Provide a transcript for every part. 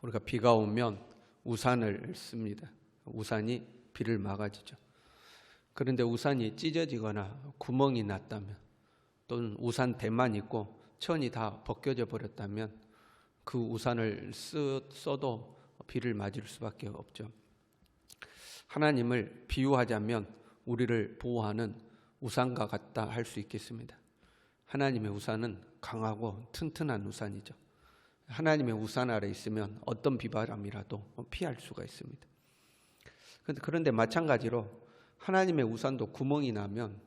우리가 비가 오면 우산을 씁니다. 우산이 비를 막아주죠. 그런데 우산이 찢어지거나 구멍이 났다면, 또는 우산 대만 있고 천이 다 벗겨져 버렸다면 그 우산을 써도 비를 맞을 수밖에 없죠. 하나님을 비유하자면 우리를 보호하는 우산과 같다 할 수 있겠습니다. 하나님의 우산은 강하고 튼튼한 우산이죠. 하나님의 우산 아래 있으면 어떤 비바람이라도 피할 수가 있습니다. 그런데 마찬가지로 하나님의 우산도 구멍이 나면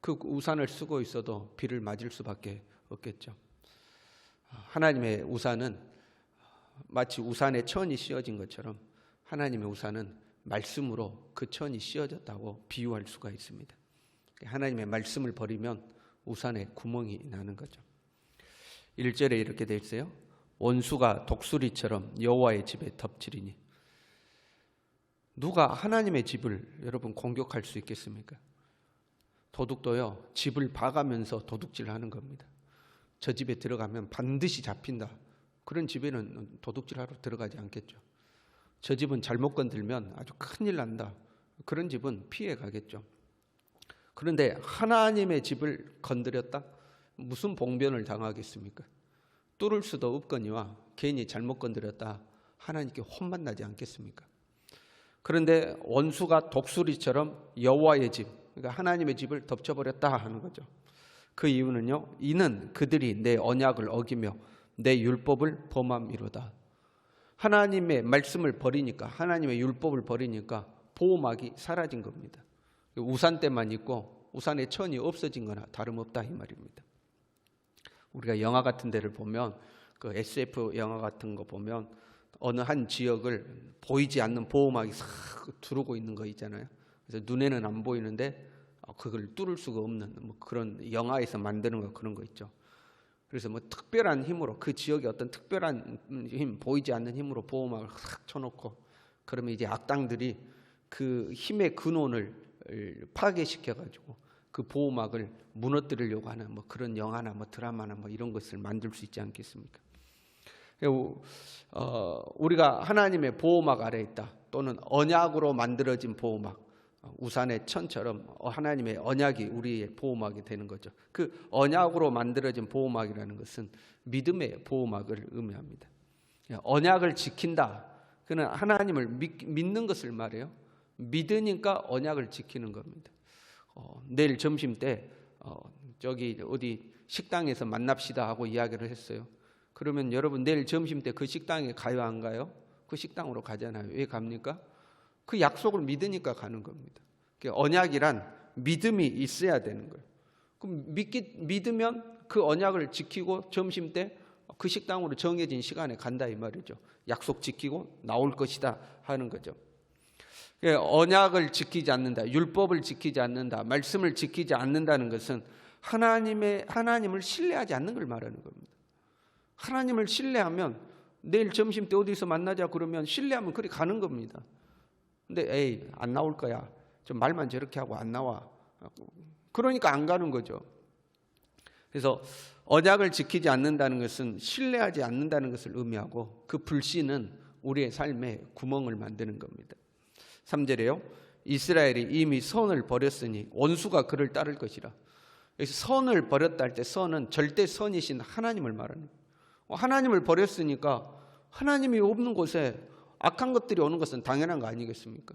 그 우산을 쓰고 있어도 비를 맞을 수밖에 없겠죠. 하나님의 우산은 마치 우산에 천이 씌어진 것처럼 하나님의 우산은 말씀으로 그 천이 씌어졌다고 비유할 수가 있습니다. 하나님의 말씀을 버리면 우산에 구멍이 나는 거죠. 1절에 이렇게 되어 있어요. 원수가 독수리처럼 여호와의 집에 덮치리니. 누가 하나님의 집을 여러분 공격할 수 있겠습니까? 도둑도요, 집을 봐가면서 도둑질하는 겁니다. 저 집에 들어가면 반드시 잡힌다. 그런 집에는 도둑질하러 들어가지 않겠죠. 저 집은 잘못 건들면 아주 큰일 난다. 그런 집은 피해 가겠죠. 그런데 하나님의 집을 건드렸다? 무슨 봉변을 당하겠습니까? 뚫을 수도 없거니와 괜히 잘못 건드렸다 하나님께 혼만 나지 않겠습니까? 그런데 원수가 독수리처럼 여호와의 집, 그러니까 하나님의 집을 덮쳐버렸다 하는 거죠. 그 이유는요, 이는 그들이 내 언약을 어기며 내 율법을 범함이로다. 하나님의 말씀을 버리니까, 하나님의 율법을 버리니까 보호막이 사라진 겁니다. 우산대만 있고 우산의 천이 없어진 거나 다름없다 이 말입니다. 우리가 영화 같은 데를 보면, 그 SF 영화 같은 거 보면 어느 한 지역을 보이지 않는 보호막이 싹 두르고 있는 거 있잖아요. 그래서 눈에는 안 보이는데 그걸 뚫을 수가 없는 그런 영화에서 만드는 거, 그런 거 있죠. 그래서 특별한 힘으로, 그 지역의 어떤 특별한 힘, 보이지 않는 힘으로 보호막을 싹 쳐놓고, 그러면 이제 악당들이 그 힘의 근원을 파괴시켜가지고 그 보호막을 무너뜨리려고 하는 그런 영화나 드라마나 이런 것을 만들 수 있지 않겠습니까? 우리가 하나님의 보호막 아래에 있다, 또는 언약으로 만들어진 보호막, 우산의 천처럼 하나님의 언약이 우리의 보호막이 되는 거죠. 그 언약으로 만들어진 보호막이라는 것은 믿음의 보호막을 의미합니다. 언약을 지킨다, 그는 하나님을 믿는 것을 말해요. 믿으니까 언약을 지키는 겁니다. 내일 점심 때 저기 어디 식당에서 만납시다 하고 이야기를 했어요. 그러면 여러분 내일 점심 때 그 식당에 가요, 안 가요? 그 식당으로 가잖아요. 왜 갑니까? 그 약속을 믿으니까 가는 겁니다. 언약이란 믿음이 있어야 되는 거예요. 그럼 믿으면 그 언약을 지키고 점심 때 그 식당으로 정해진 시간에 간다 이 말이죠. 약속 지키고 나올 것이다 하는 거죠. 언약을 지키지 않는다, 율법을 지키지 않는다, 말씀을 지키지 않는다는 것은 하나님을 신뢰하지 않는 걸 말하는 겁니다. 하나님을 신뢰하면 내일 점심 때 어디서 만나자 그러면 신뢰하면 그리 가는 겁니다. 근데 에이, 안 나올 거야, 좀 말만 저렇게 하고 안 나와, 그러니까 안 가는 거죠. 그래서 언약을 지키지 않는다는 것은 신뢰하지 않는다는 것을 의미하고, 그 불신은 우리의 삶에 구멍을 만드는 겁니다. 3절에요. 이스라엘이 이미 선을 버렸으니 원수가 그를 따를 것이라. 여기서 선을 버렸다 할 때 선은 절대 선이신 하나님을 말하는 거예요. 하나님을 버렸으니까 하나님이 없는 곳에 악한 것들이 오는 것은 당연한 거 아니겠습니까?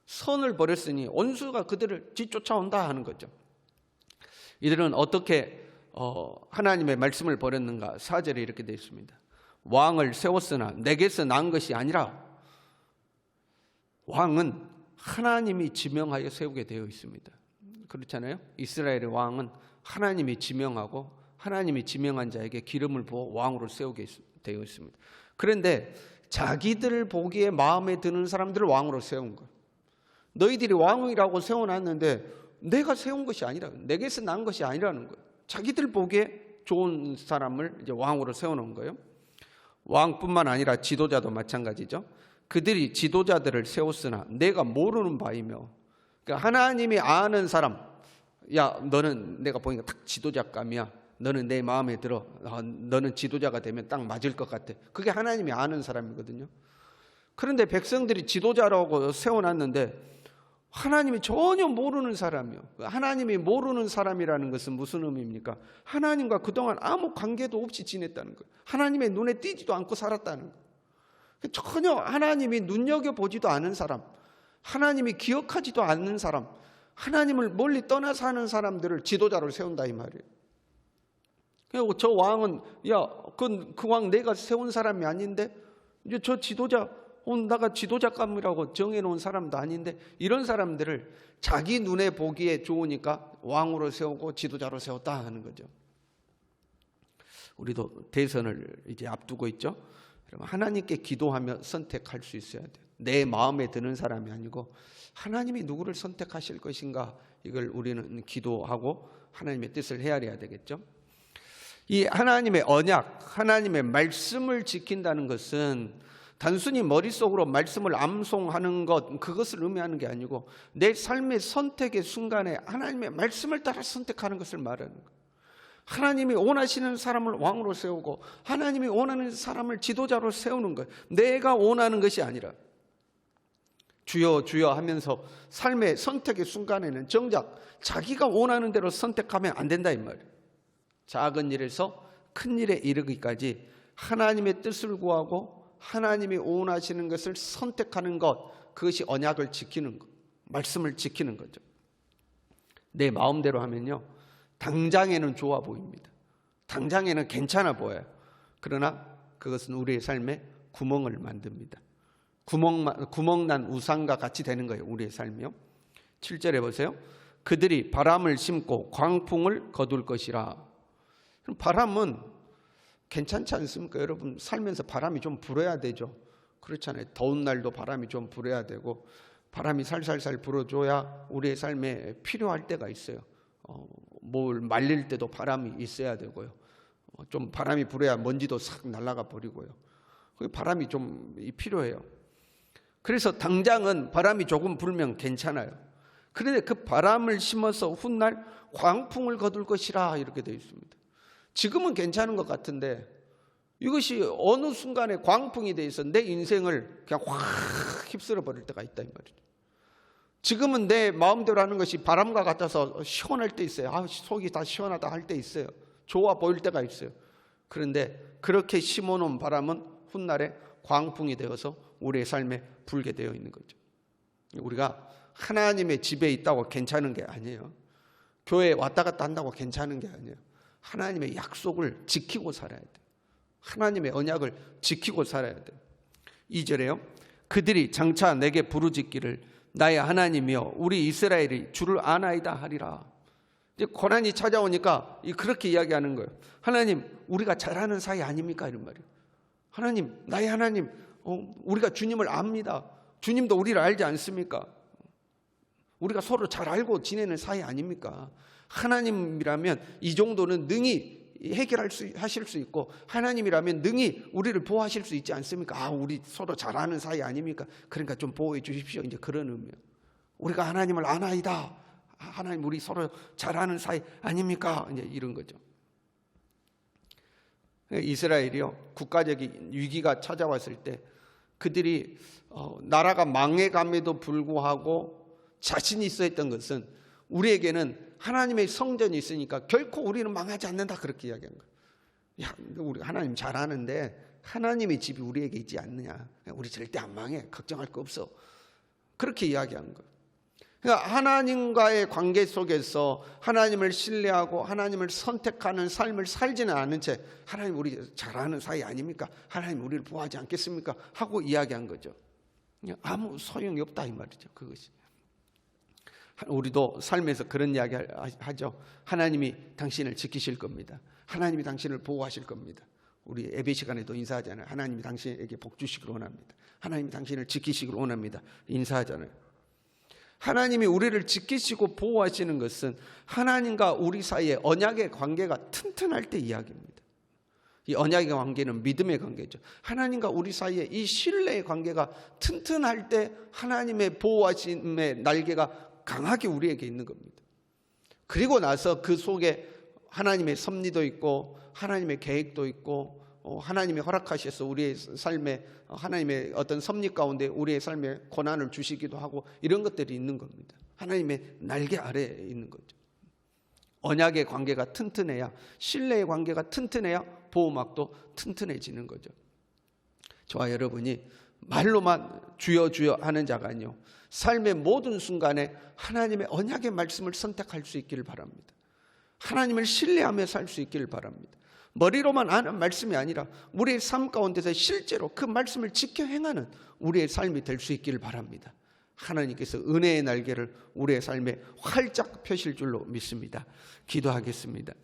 선을 버렸으니 원수가 그들을 뒤쫓아온다 하는 거죠. 이들은 어떻게 하나님의 말씀을 버렸는가? 4절에 이렇게 되어 있습니다. 왕을 세웠으나 내게서 난 것이 아니라. 왕은 하나님이 지명하여 세우게 되어 있습니다. 그렇잖아요. 이스라엘의 왕은 하나님이 지명하고 하나님이 지명한 자에게 기름을 부어 왕으로 세우게 되어 있습니다. 그런데 자기들 보기에 마음에 드는 사람들을 왕으로 세운 거예요. 너희들이 왕이라고 세워놨는데 내가 세운 것이 아니라, 내게서 난 것이 아니라는 거예요. 자기들 보기에 좋은 사람을 이제 왕으로 세워놓은 거예요. 왕뿐만 아니라 지도자도 마찬가지죠. 그들이 지도자들을 세웠으나 내가 모르는 바이며, 그러니까 하나님이 아는 사람, 야 너는 내가 보니까 딱 지도자감이야, 너는 내 마음에 들어. 너는 지도자가 되면 딱 맞을 것 같아. 그게 하나님이 아는 사람이거든요. 그런데 백성들이 지도자라고 세워놨는데 하나님이 전혀 모르는 사람이요. 하나님이 모르는 사람이라는 것은 무슨 의미입니까? 하나님과 그동안 아무 관계도 없이 지냈다는 거예요. 하나님의 눈에 띄지도 않고 살았다는 거예요. 전혀 하나님이 눈여겨보지도 않은 사람, 하나님이 기억하지도 않는 사람, 하나님을 멀리 떠나 사는 사람들을 지도자로 세운다 이 말이에요. 그리고 저 왕은 그 왕 내가 세운 사람이 아닌데 이제 저 지도자 내가 지도자감이라고 정해놓은 사람도 아닌데 이런 사람들을 자기 눈에 보기에 좋으니까 왕으로 세우고 지도자로 세웠다 하는 거죠. 우리도 대선을 이제 앞두고 있죠. 여러분 하나님께 기도하며 선택할 수 있어야 돼요. 내 마음에 드는 사람이 아니고 하나님이 누구를 선택하실 것인가 이걸 우리는 기도하고 하나님의 뜻을 헤아려야 되겠죠. 이 하나님의 언약, 하나님의 말씀을 지킨다는 것은 단순히 머릿속으로 말씀을 암송하는 것, 그것을 의미하는 게 아니고 내 삶의 선택의 순간에 하나님의 말씀을 따라 선택하는 것을 말하는 거예요. 하나님이 원하시는 사람을 왕으로 세우고 하나님이 원하는 사람을 지도자로 세우는 거예요. 내가 원하는 것이 아니라 주여 주여 하면서 삶의 선택의 순간에는 정작 자기가 원하는 대로 선택하면 안 된다 이 말이에요. 작은 일에서 큰 일에 이르기까지 하나님의 뜻을 구하고 하나님이 원하시는 것을 선택하는 것, 그것이 언약을 지키는 것, 말씀을 지키는 거죠. 내 마음대로 하면요 당장에는 좋아 보입니다. 당장에는 괜찮아 보여요. 그러나 그것은 우리의 삶에 구멍을 만듭니다. 구멍난 우상과 같이 되는 거예요. 우리의 삶이요. 7절에 보세요. 그들이 바람을 심고 광풍을 거둘 것이라. 그럼 바람은 괜찮지 않습니까? 여러분 살면서 바람이 좀 불어야 되죠. 그렇잖아요. 더운 날도 바람이 좀 불어야 되고 바람이 살살살 불어줘야 우리의 삶에 필요할 때가 있어요. 뭘 말릴 때도 바람이 있어야 되고요. 좀 바람이 불어야 먼지도 싹 날아가 버리고요. 바람이 좀 필요해요. 그래서 당장은 바람이 조금 불면 괜찮아요. 그런데 그 바람을 심어서 훗날 광풍을 거둘 것이라 이렇게 되어 있습니다. 지금은 괜찮은 것 같은데 이것이 어느 순간에 광풍이 돼 있어 내 인생을 그냥 확 휩쓸어 버릴 때가 있다 이 말이죠. 지금은 내 마음대로 하는 것이 바람과 같아서 시원할 때 있어요. 속이 다 시원하다 할 때 있어요. 좋아 보일 때가 있어요. 그런데 그렇게 심어놓은 바람은 훗날에 광풍이 되어서 우리의 삶에 불게 되어 있는 거죠. 우리가 하나님의 집에 있다고 괜찮은 게 아니에요. 교회에 왔다 갔다 한다고 괜찮은 게 아니에요. 하나님의 약속을 지키고 살아야 돼요. 하나님의 언약을 지키고 살아야 돼요. 2절에요. 그들이 장차 내게 부르짖기를 나의 하나님이여 우리 이스라엘이 주를 아나이다 하리라. 이제 고난이 찾아오니까 그렇게 이야기하는 거예요. 하나님 우리가 잘하는 사이 아닙니까? 이런 말이에요. 하나님 나의 하나님 우리가 주님을 압니다. 주님도 우리를 알지 않습니까? 우리가 서로 잘 알고 지내는 사이 아닙니까? 하나님이라면 이 정도는 능히 하실 수 있고 하나님이라면 능히 우리를 보호하실 수 있지 않습니까? 우리 서로 잘 아는 사이 아닙니까? 그러니까 좀 보호해 주십시오. 이제 그런 의미예요. 우리가 하나님을 아나이다. 하나님 우리 서로 잘 아는 사이 아닙니까? 이제 이런 거죠. 이스라엘이요 국가적인 위기가 찾아왔을 때 그들이 나라가 망해감에도 불구하고 자신이 있어 했던 것은 우리에게는 하나님의 성전이 있으니까 결코 우리는 망하지 않는다 그렇게 이야기한 거예요. 우리 하나님 잘 아는데 하나님의 집이 우리에게 있지 않느냐. 우리 절대 안 망해. 걱정할 거 없어. 그렇게 이야기한 거예요. 그러니까 하나님과의 관계 속에서 하나님을 신뢰하고 하나님을 선택하는 삶을 살지는 않은 채 하나님 우리 잘 아는 사이 아닙니까? 하나님 우리를 보호하지 않겠습니까? 하고 이야기한 거죠. 아무 소용이 없다 이 말이죠. 그것이. 우리도 삶에서 그런 이야기 하죠. 하나님이 당신을 지키실 겁니다. 하나님이 당신을 보호하실 겁니다. 우리 예배 시간에도 인사하잖아요. 하나님이 당신에게 복 주시기를 원합니다. 하나님이 당신을 지키시기를 원합니다. 인사하잖아요. 하나님이 우리를 지키시고 보호하시는 것은 하나님과 우리 사이의 언약의 관계가 튼튼할 때 이야기입니다. 이 언약의 관계는 믿음의 관계죠. 하나님과 우리 사이의 이 신뢰의 관계가 튼튼할 때 하나님의 보호하심의 날개가 강하게 우리에게 있는 겁니다. 그리고 나서 그 속에 하나님의 섭리도 있고 하나님의 계획도 있고 하나님이 허락하셔서 우리의 삶에 하나님의 어떤 섭리 가운데 우리의 삶에 고난을 주시기도 하고 이런 것들이 있는 겁니다. 하나님의 날개 아래에 있는 거죠. 언약의 관계가 튼튼해야, 신뢰의 관계가 튼튼해야 보호막도 튼튼해지는 거죠. 저와 여러분이 말로만 주여 주여 하는 자가 아니요, 삶의 모든 순간에 하나님의 언약의 말씀을 선택할 수 있기를 바랍니다. 하나님을 신뢰하며 살 수 있기를 바랍니다. 머리로만 아는 말씀이 아니라 우리의 삶 가운데서 실제로 그 말씀을 지켜 행하는 우리의 삶이 될 수 있기를 바랍니다. 하나님께서 은혜의 날개를 우리의 삶에 활짝 펴실 줄로 믿습니다. 기도하겠습니다.